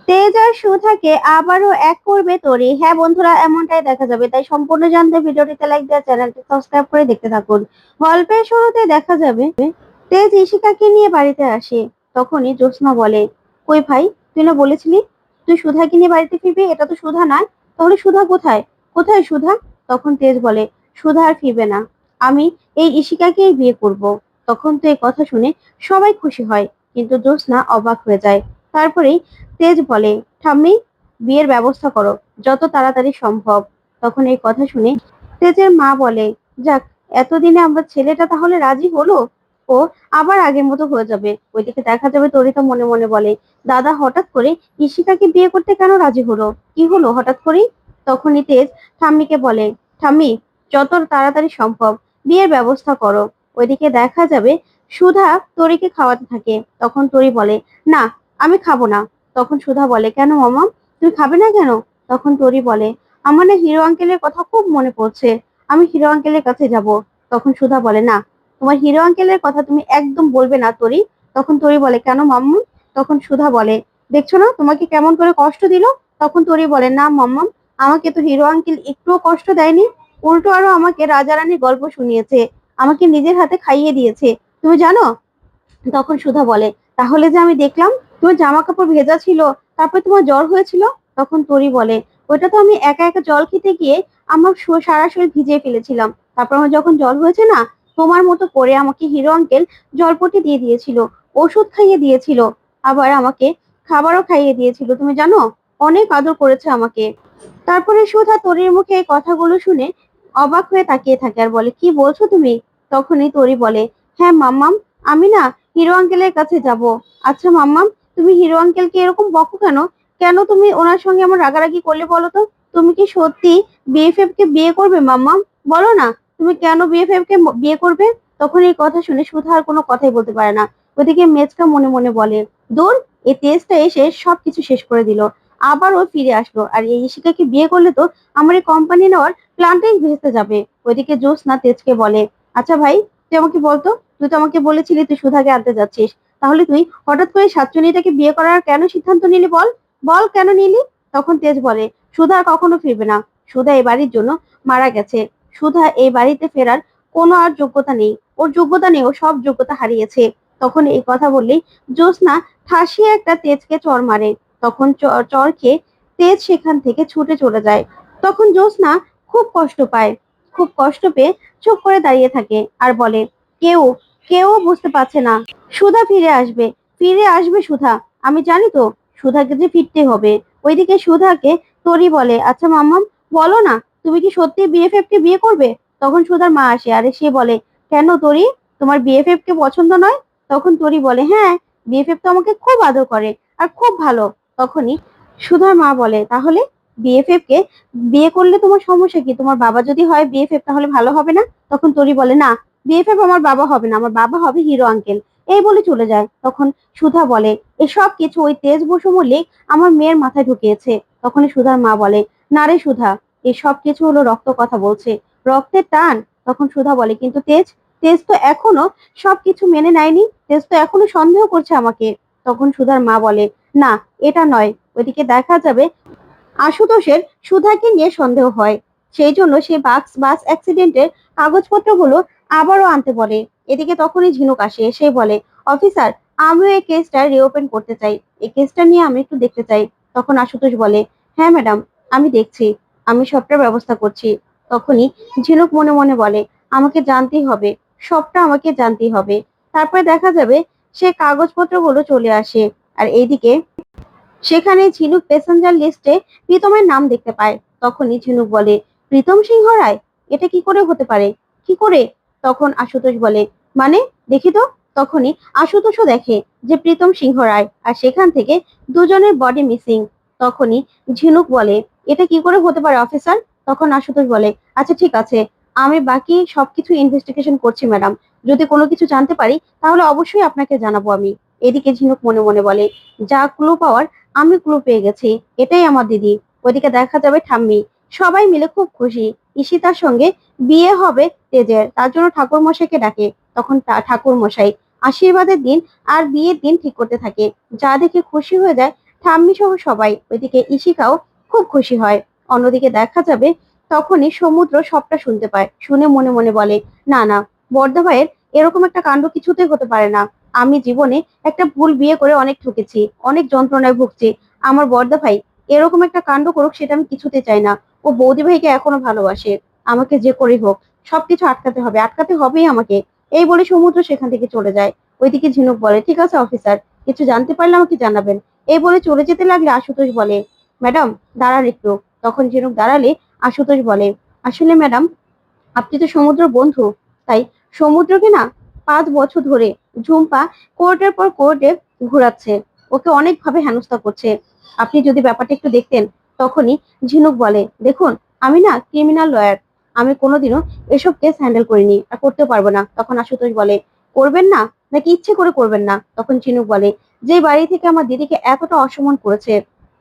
তেজ আর সুধাকে আবারও এক করবে তরি। হ্যাঁ বন্ধুরা, এমনটাই দেখা যাবে, তাই সম্পূর্ণ জানতে ভিডিওটিতে লাইক দেওয়া, চ্যানেলটি সাবস্ক্রাইব করে দেখতে থাকুন। গল্পের শুরুতে দেখা যাবে তেজ ঈশিকাকে নিয়ে বাড়িতে আসে। তখনই জ্যোৎস্না বলে, কই ভাই, তুই না বলেছিলি তুই সুধাকে নিয়ে বাড়িতে ফিরবি? এটা তো সুধা নয়, তাহলে সুধা কোথায়? কোথায় সুধা? তখন তেজ বলে, সুধা আর ফিরবে না, আমি এই ঈশিকাকেই বিয়ে করব। তখন তো এই কথা শুনে সবাই খুশি হয়, কিন্তু জ্যোৎস্না অবাক হয়ে যায়। তারপরেই তেজ বলে, ঠাম্মি, বিয়ের ব্যবস্থা করো যত তাড়াতাড়ি সম্ভব। তখন এই কথা শুনে তেজের মা বলে, যাক, এতদিনে আমরা ছেলেটা তাহলে রাজি হলো, ও আবার আগের মতো হয়ে যাবে। ওইদিকে দেখা যাবে তরিতা মনে মনে বলে, দাদা হঠাৎ করে ঈশিকাকে বিয়ে করতে কেন রাজি হলো? কি হলো হঠাৎ করেই? তখনই তেজ ঠাম্মিকে বলে, ঠাম্মি, যত তাড়াতাড়ি সম্ভব বিয়ের ব্যবস্থা করো। ওইদিকে দেখা যাবে সুধা তরিকে খাওয়াতে থাকে। তখন তরি বলে, না, আমি খাবো না। তখন সুধা বলে, কেন মামা, তুমি খাবে না কেন? তখন তরি বলে, আমার না হিরো আঙ্কেলের কথা খুব মনে পড়ছে, আমি হিরো আঙ্কেলের কাছে যাব। তখন সুধা বলে, না, তোমার হিরো আঙ্কেলের কথা তুমি একদম বলবে না তরি। তখন তরি বলে, কেন মাম্মু? তখন সুধা বলে, দেখছো না তোমাকে কেমন করে কষ্ট দিল? তখন তরি বলে, না মাম্মা, আমাকে তো হিরো আঙ্কেল একটুও কষ্ট দেয়নি, উল্টো আরো আমাকে রাজা রানীর গল্প শুনিয়েছে, আমাকে নিজের হাতে খাইয়ে দিয়েছে, তুমি জানো? তখন সুধা বলে, তাহলে যে আমি দেখলাম তোমার জামা কাপড় ভেজা ছিল, তারপর তোমার জ্বর হয়েছিল। তখন তরি বলে, ওইটা তো আমি একা একা জল খেতে গিয়ে আমার সারা শরীর ভিজিয়ে ফেলেছিলাম। তারপর আমার যখন জ্বর হয়েছে না, তোমার মতো করে আমাকে হিরো আঙ্কেল জলপট্টি দিয়ে দিয়েছিল, ওষুধ খাইয়ে দিয়েছিল, আবার আমাকে খাবারও খাইয়ে দিয়েছিল, তুমি জানো, অনেক আদর করেছে আমাকে। তারপরে সুধা তরির মুখে এই কথাগুলো শুনে অবাক হয়ে তাকিয়ে থাকে আর বলে, কি বলছো তুমি? তখনই তরি বলে, হ্যাঁ মাম্মাম, আমি না হিরো আঙ্কেলের কাছে যাব। আচ্ছা মাম্মাম, তুমি হিরো আঙ্কেলকে এরকম বকো কেন? কেন তুমি ওনার সঙ্গে আমার রাগারাগি করলে বলো তো? তুমি কি সত্যি বিএফএফ কে বিয়ে করবে মাম্মাম? বলো না, তুমি কেন বিএফএফ কে বিয়ে করবে? তখন এই কথা শুনে সুধা আর কোনো কথাই বলতে পারে না। ওদিকে মেজকা মনে মনে বলে, দূর, এই তেজটা এসে সবকিছু শেষ করে দিল। আবার ও ফিরে আসলো, আর এই ঈশিকাকে বিয়ে করলে তো আমার এই কোম্পানি নেওয়ার প্ল্যানটাই ভেস্তে যাবে। ওইদিকে জ্যোৎস্না তেজকে বলে, আচ্ছা ভাই, তুই আমাকে বলতো, তুই তো আমাকে বলেছিলি তুই সুধাকে আনতে যাচ্ছিস, তাহলে তুই হঠাৎ করে সাতচুনিটাকে বিয়ে করার কেন সিদ্ধান্ত নিলি? বল, বল কেন নিলি? তখন তেজ বলে, সুধা আর কখনো ফিরবে না, সুধা এই বাড়ির জন্য মারা গেছে, সুধা এই বাড়িতে ফেরার কোনো আর যোগ্যতা নেই, ওর যোগ্যতা নেই, ও সব যোগ্যতা হারিয়েছে। তখন এই কথা বললেই জ্যোৎস্না ঠাসিয়ে একটা তেজকে চড় মারে। তখন চড় খেয়ে তেজ সেখান থেকে ছুটে চলে যায়। তখন জ্যোৎস্না খুব কষ্ট পায়, খুব কষ্ট পেয়ে চুপ করে দাঁড়িয়ে থাকে আর বলে, কেউ কেউ বুঝতে পারছে না সুধা ফিরে আসবে, ফিরে আসবে সুধা, আমি জানি তো, সুধাকে যে ফিরতে হবে। ওইদিকে সুধাকে তরি বলে, আচ্ছা মাম্মাম, বলো না, তুমি কি সত্যি বিএফএফ কে বিয়ে করবে? তখন সুধার মা আসে, আরে সে বলে, কেন তরি, তোমার বিএফএফ কে পছন্দ নয়? তখন তরি বলে, হ্যাঁ, বিএফএফ তো আমাকে খুব আদর করে আর খুব ভালো। তখনই সুধার মা বলে, তাহলে বিএফএফ কে বিয়ে করলে তোমার সমস্যা কি? তোমার বাবা যদি হয় বিএফএফ, তাহলে ভালো হবে না? তখন তরি বলে, না, বিএফএফ আমার বাবা হবে না, আমার বাবা হবে হিরো আঙ্কেল। এই বলে চলে যায়। তখন সুধা বলে, এসব কিছু ওই তেজ বসু মল্লিক আমার মেয়ের মাথায় ঢুকিয়েছে। তখনই সুধার মা বলে, না রে সুধা, এসব কিছু হলো রক্ত কথা বলছে, রক্তের টান। তখন সুধা বলে, কিন্তু তেজ, তেজ তো এখনো সবকিছু মেনে নেয়নি, তেজ তো এখনো সন্দেহ করছে আমাকে। তখন সুধার মা বলে, না, এটা নয়। ওইদিকে দেখা যাবে আশুতোষের সুধাকে নিয়ে সন্দেহ হয়, সেই জন্য সে বাস অ্যাক্সিডেন্টের কাগজপত্রগুলো আবারও আনতে বলে। এদিকে তখনই ঝিনুক আসে, সে বলে, অফিসার, আমিও এই কেসটা রিওপেন করতে চাই, এই কেসটা নিয়ে আমি একটু দেখতে চাই। তখন আশুতোষ বলে, হ্যাঁ ম্যাডাম, আমি দেখছি, আমি সবটা ব্যবস্থা করছি। তখনই ঝিনুক মনে মনে বলে, আমাকে জানতেই হবে, সবটা আমাকে জানতেই হবে। তারপরে দেখা যাবে সে কাগজপত্রগুলো চলে আসে, আর এইদিকে সেখানে ঝিনুক প্যাসেঞ্জার লিস্টে প্রীতমের নাম দেখতে পায়। তখনই ঝিনুক বলে, প্রীতম সিংহ রায়, এটা কি করে হতে পারে, কি করে? তখন আশুতোষ বলে, মানে দেখি তো। তখনই আশুতোষও দেখে যে প্রীতম সিংহ রায়, আর সেখান থেকে দুজনের বডি মিসিং। তখনই ঝিনুক বলে, এটা কি করে হতে পারে অফিসার? তখন আশুতোষ বলে, আচ্ছা ঠিক আছে, আমি বাকি সবকিছু ইনভেস্টিগেশন করছি ম্যাডাম, যদি কোনো কিছু জানতে পারি তাহলে অবশ্যই আপনাকে জানাবো আমি। এদিকে ঝিনুক মনে মনে বলে, যা ক্লু পাওয়ার আমি ক্লু পেয়ে গেছি, এটাই আমার দিদি। ওদিকে দেখা যাবে ঠাম্মি, সবাই মিলে খুব খুশি, ঈশিতার সঙ্গে বিয়ে হবে তেজের, তার জন্য ঠাকুর মশাইকে ডাকে। তখন ঠাকুর মশাই আশীর্বাদের দিন আর বিয়ের দিন ঠিক করতে থাকে, যা দেখে খুশি হয়ে যায় ঠাম্মি সহ সবাই। ওইদিকে ইশিকাও খুব খুশি হয়। অন্যদিকে দেখা যাবে তখনই সমুদ্র সবটা শুনতে পায়। শুনে মনে মনে বলে, না না, বড়দা ভাইয়ের এরকম একটা কাণ্ড কিছুতেই হতে পারে না। আমি জীবনে একটা ভুল বিয়ে করে অনেক ঠকেছি, অনেক যন্ত্রণায় ভুগছি। আমার বড়দা ভাই এরকম একটা কাণ্ড করুক সেটা আমি কিছুতে চাই না। ও বৌদি ভাইকে এখনো ভালোবাসে। আমাকে যে করে হোক সবকিছু আটকাতে হবে, আটকাতে হবেই আমাকে। এই বলে সমুদ্র সেখান থেকে চলে যায়। ওইদিকে ঝিনুক বলে, ঠিক আছে অফিসার, কিছু জানতে পারলে আমাকে জানাবেন। এই বলে চলে যেতে লাগলে আশুতোষ বলে, ম্যাডাম দাঁড়ান একটু। তখন ঝিনুক দাঁড়ালে আশুতোষ বলে, আসলে ম্যাডাম আপনি তো সমুদ্র বন্ধু, তাই সমুদ্রকে না 5 বছর ধরে ঝুম্পা কোর্টের পর কোর্টে ঘোরাচ্ছে, ওকে অনেকভাবে হেনস্থা করছে। আপনি যদি ব্যাপারটা একটু দেখতেন। তখনই ঝিনুক বলে, দেখুন আমি না ক্রিমিনাল লয়ার, আমি কোনোদিনও এসব কেস হ্যান্ডেল করিনি আর করতেও পারবো না। তখন আশুতোষ বলে, করবেন না নাকি ইচ্ছে করে করবেন না? তখন ঝিনুক বলে, যে বাড়ি থেকে আমার দিদিকে এতটা অসম্মান করেছে,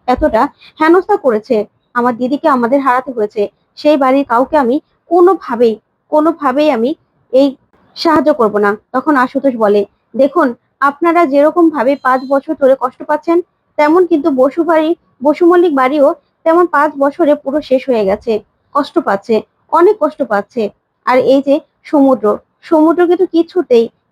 এতটা হেনস্থা করেছে, আমার দিদিকে আমাদের হারাতে হয়েছে, সেই বাড়ির কাউকে আমি কোনোভাবেই কোনোভাবেই আমি এই সাহায্য করব না। তখন আশুতোষ বলে, দেখুন আপনারা যেরকম ভাবে 5 বছর ধরে কষ্ট পাচ্ছেন, তেমন কিন্তু বসু মল্লিক বাড়িও তেমন 5 বছরে পুরো শেষ হয়ে গেছে, কষ্ট পাচ্ছে, অনেক কষ্ট পাচ্ছে। আর এই যে সমুদ্র, সমুদ্র কিন্তু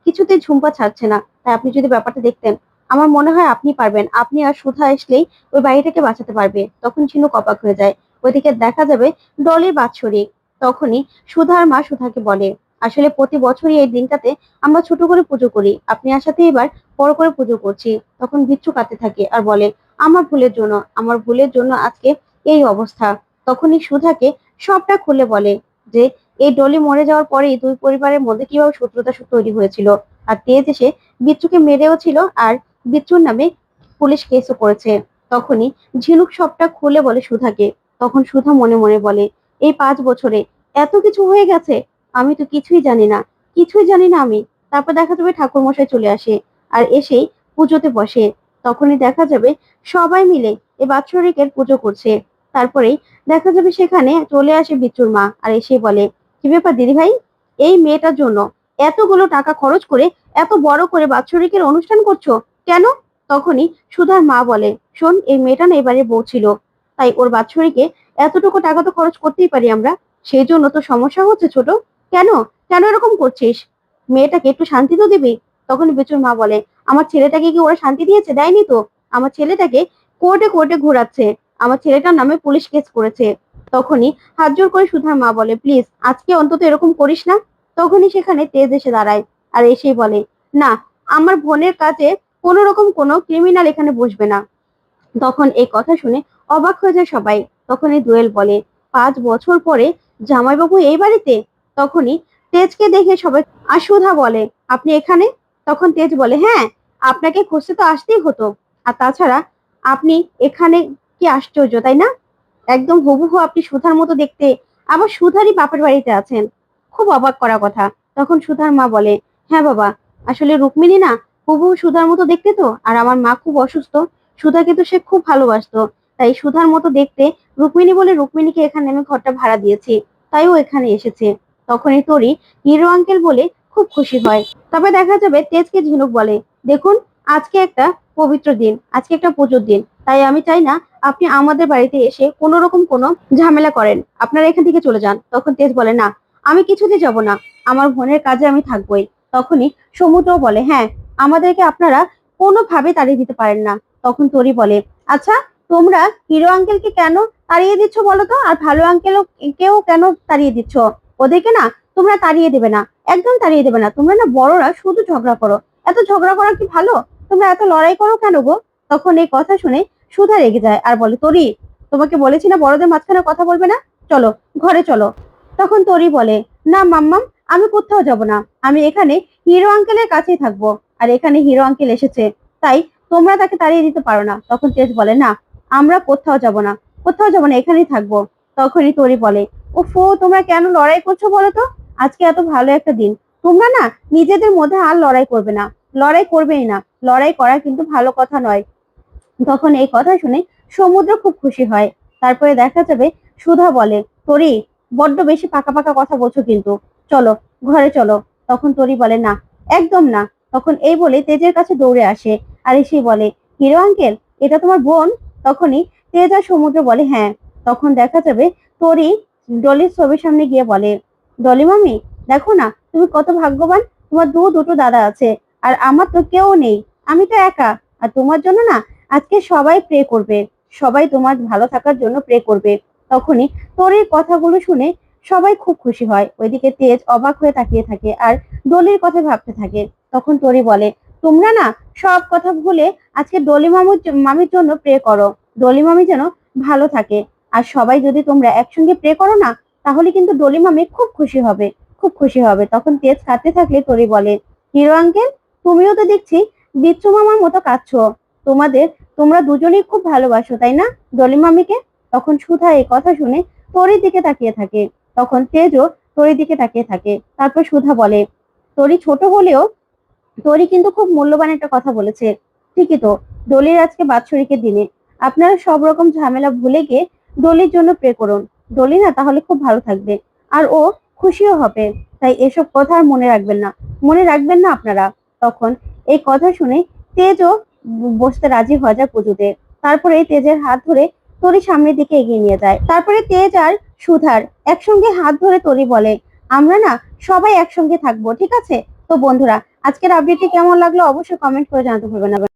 কিছুতেই ঝুম্পা ছাড়ছে না। তাই আপনি যদি ব্যাপারটা দেখতেন, আমার মনে হয় আপনি পারবেন, আপনি আর সুধা আসলেই ওই বাড়িটাকে বাঁচাতে পারবে। তখন ঝিনুক অবাক হয়ে যায়। ওইদিকে দেখা যাবে ডলির বাৎসরিক। তখনই সুধার মা সুধাকে বলে, আসলে প্রতি বছরই এই দিনটাতে আমরা ছোট করে পুজো করি, আপনি আসাতে এবার বড় করে পুজো করছি। তখন বিচ্ছু কাঁদতে থাকে আর বলে, আমার ভুলের জন্য আজকে এই অবস্থা। তখনই সুধাকে সবটা খুলে বলে যে এই ডলি মরে যাওয়ার পরেই দুই পরিবারের মধ্যে কিভাবে শত্রুতা তৈরি হয়েছিল। আর তেজ এসে বিচ্ছুকে মেরেও ছিল, আর বিচ্ছুর নামে পুলিশ কেসও করেছে। তখনই ঝিনুক সবটা খুলে বলে সুধাকে। তখন সুধা মনে মনে বলে, এই 5 বছরে এত কিছু হয়ে গেছে, আমি তো কিছুই জানি না আমি। তারপর দেখা যাবে ঠাকুর মশাই চলে আসে আর এসেই পুজোতে বসে। তখনই দেখা যাবে সবাই মিলে এই বাৎসরিকের পুজো করছে। তারপরেই দেখা যাবে সেখানে চলে আসে বিচ্ছুর মা আর এসে বলে, কি ব্যাপার দিদি ভাই, এই মেয়েটার জন্য এতগুলো টাকা খরচ করে এত বড় করে বাৎসরিকের অনুষ্ঠান করছো কেন? তখনই সুধার মা বলে, শোন, এই মেয়েটা না এবারে বউ ছিল, তাই ওর বাৎসরিকে এতটুকু টাকা তো খরচ করতেই পারি আমরা। সেই জন্য তো সমস্যা হচ্ছে ছোট। কেন কেন এরকম করছিস? মেয়েটাকে একটু শান্তি তো দিবি। তখন বিচুর মা বলে, আমার ছেলেটাকে কি ওরা শান্তি দিয়েছে? দেয়নি তো। আমার ছেলেটাকে কোর্টে কোর্টে ঘোরাচ্ছে, আমার ছেলেটার নামে পুলিশ কেস করেছে। তখনই হাত জোর করে সুধার মা বলে, প্লিজ আজকে অন্তত এরকম করিস না। তখনই সেখানে তেজ এসে দাঁড়ায় আর এসেই বলে, না, আমার বোনের কাছে কোন রকম কোনো ক্রিমিনাল এখানে বসবে না। তখন এই কথা শুনে অবাক হয়ে যায় সবাই। তখনই দোয়েল বলে, 5 বছর পরে জামাইবাবু এই বাড়িতে? তখনই তেজকে দেখে সবাই, আর সুধা বলে, আপনি এখানে? তখন তেজ বলে, হ্যাঁ, আপনাকে খুঁজতে তো আসতেই হতো। আর তাছাড়া আপনি এখানে, কি আশ্চর্য তাই না? একদম হুবহু আপনি সুধার মতো দেখতে, আবার সুধারই বাপের বাড়িতে আছেন, খুব অবাক করা কথা। তখন সুধার মা বলে, হ্যাঁ বাবা, আসলে রুক্মিণী না হুবহু সুধার মতো দেখতে তো, আর আমার মা খুব অসুস্থ, সুধাকে তো সে খুব ভালোবাসতো, তাই সুধার মতো দেখতে রুক্মিণী বলে রুক্মিণীকে এখানে আমি ঘরটা ভাড়া দিয়েছি, তাই ও এখানে এসেছে। তখনই তোরই হিরো আঙ্কেল বলে খুব খুশি হয়। তবে দেখা যাবে তেজকে ঝিনুক বলে, দেখুন আজকে একটা পবিত্র দিন, আজকে একটা পুজোর দিন, তাই আমি চাই না আপনি আমাদের বাড়িতে এসে কোনো রকম কোনো ঝামেলা করেন, আপনারা এখান থেকে চলে যান। তখন তেজ বলে, না, আমি কিছুতে যাব না, আমার বোনের কাজে আমি থাকবোই। তখনই সমুদ্র বলে, হ্যাঁ, আমাদেরকে আপনারা কোনোভাবে তাড়িয়ে দিতে পারেন না। তখন তরি বলে, আচ্ছা, তোমরা হিরো আঙ্কেলকে কেন তাড়িয়ে দিচ্ছ বলো তো? আর ভালো আঙ্কেল কেউ কেন তাড়িয়ে দিচ্ছ? ওদেরকে না তোমরা তাড়িয়ে দেবে না, একদম তাড়িয়ে দেবে না। তোমরা না বড়রা শুধু ঝগড়া করো, এত ঝগড়া করা কি ভালো? তোমরা এত লড়াই করো কেন গো? তখন এই কথা শুনে সুধা রেগে যায় আর বলে, তরি, তোমাকে বলেছি না বড়দের মাঝখানে কথা বলবে না, চলো ঘরে চলো। তখন তরি বলে, না মাম্মাম, আমি কোথাও যাব না, আমি এখানে হিরো আঙ্কেলের কাছেই থাকবো। আর এখানে হিরো আঙ্কেল এসেছে, তাই তোমরা তাকে তাড়িয়ে দিতে পারো না। তখন তেজ বলে, না, আমরা কোথাও যাব না, এখানেই থাকবো। তখনই তরি বলে, ওফো, তোমরা কেন লড়াই করছো বলো তো? আজকে এত ভালো একটা দিন, তোমরা না নিজেদের মধ্যে আর লড়াই করবে না, লড়াই করবেই না, লড়াই করা কিন্তু ভালো কথা নয়। তখন এই কথা শুনে সমুদ্র খুব খুশি হয়। তারপরে দেখা যাবে সুধা বলে, তরি, বড্ড বেশি পাকা পাকা কথা বলছো কিন্তু, চলো ঘরে চলো। তখন তরি বলে, না, একদম না। তখন এই বলে তেজের কাছে দৌড়ে আসে আর এসে বলে, হিরো আঙ্কেল, এটা তোমার বোন? তখনই তেজ আর সমুদ্র বলে হ্যাঁ। তখন দেখা যাবে তরি ডলির ছবির সামনে গিয়ে বলে, ডলি মামি দেখো না তুমি কত ভাগ্যবান, তোমার দুটো দাদা আছে আর আমার তো কেউ নেই, আমি তো একা। আর তোমার জন্য না আজকে সবাই প্রে করবে, সবাই তোমার ভালো থাকার জন্য প্রে করবে। তখনই তরির কথাগুলো শুনে সবাই খুব খুশি হয়। ওইদিকে তেজ অবাক হয়ে তাকিয়ে থাকে আর ডলির কথা ভাবতে থাকে। তখন তরি বলে, তোমরা না সব কথা ভুলে আজকে মামির জন্য প্রে করো, ডলি মামি যেন ভালো থাকে। আর সবাই যদি তোমরা একসঙ্গে প্রে করো না, তাহলে কিন্তু ডলি মামি খুব খুশি হবে, খুব খুশি হবে। তখন তেজ কাঁদতে থাকলে তরি বলে, হিরো আঙ্কেল তুমিও তো দেখছি বিচ্ছু মামার মতো কাঁদছো, তোমরা দুজনেই খুব ভালোবাসো তাই না ডলি মামিকে? তখন সুধা এই কথা শুনে তরির দিকে তাকিয়ে থাকে। তখন তেজও তরির দিকে তাকিয়ে থাকে। তারপর সুধা বলে, তরি ছোট হলেও তরি কিন্তু খুব মূল্যবান একটা কথা বলেছে। ঠিকই তো, ডলির আজকে বাৎসরিকের দিনে আপনারা সব রকম ঝামেলা ভুলে গিয়ে ডলির জন্য প্রে করুন। ডলি না তাহলে খুব ভালো থাকবে আর ও খুশিও হবে। তাই এসব কথা আর মনে রাখবেন না আপনারা। তখন এই কথা শুনে তেজও বসতে রাজি হয়ে যায় পুজোতে। তারপরে তেজের হাত ধরে তরি সামনের দিকে এগিয়ে নিয়ে যায়। তারপরে তেজ আর সুধার একসঙ্গে হাত ধরে তরি বলে, আমরা না সবাই একসঙ্গে থাকবো, ঠিক আছে? তো বন্ধুরা, আজকের আপডেটটি কেমন লাগলো অবশ্যই কমেন্ট করে জানাতে ভুলবেন না।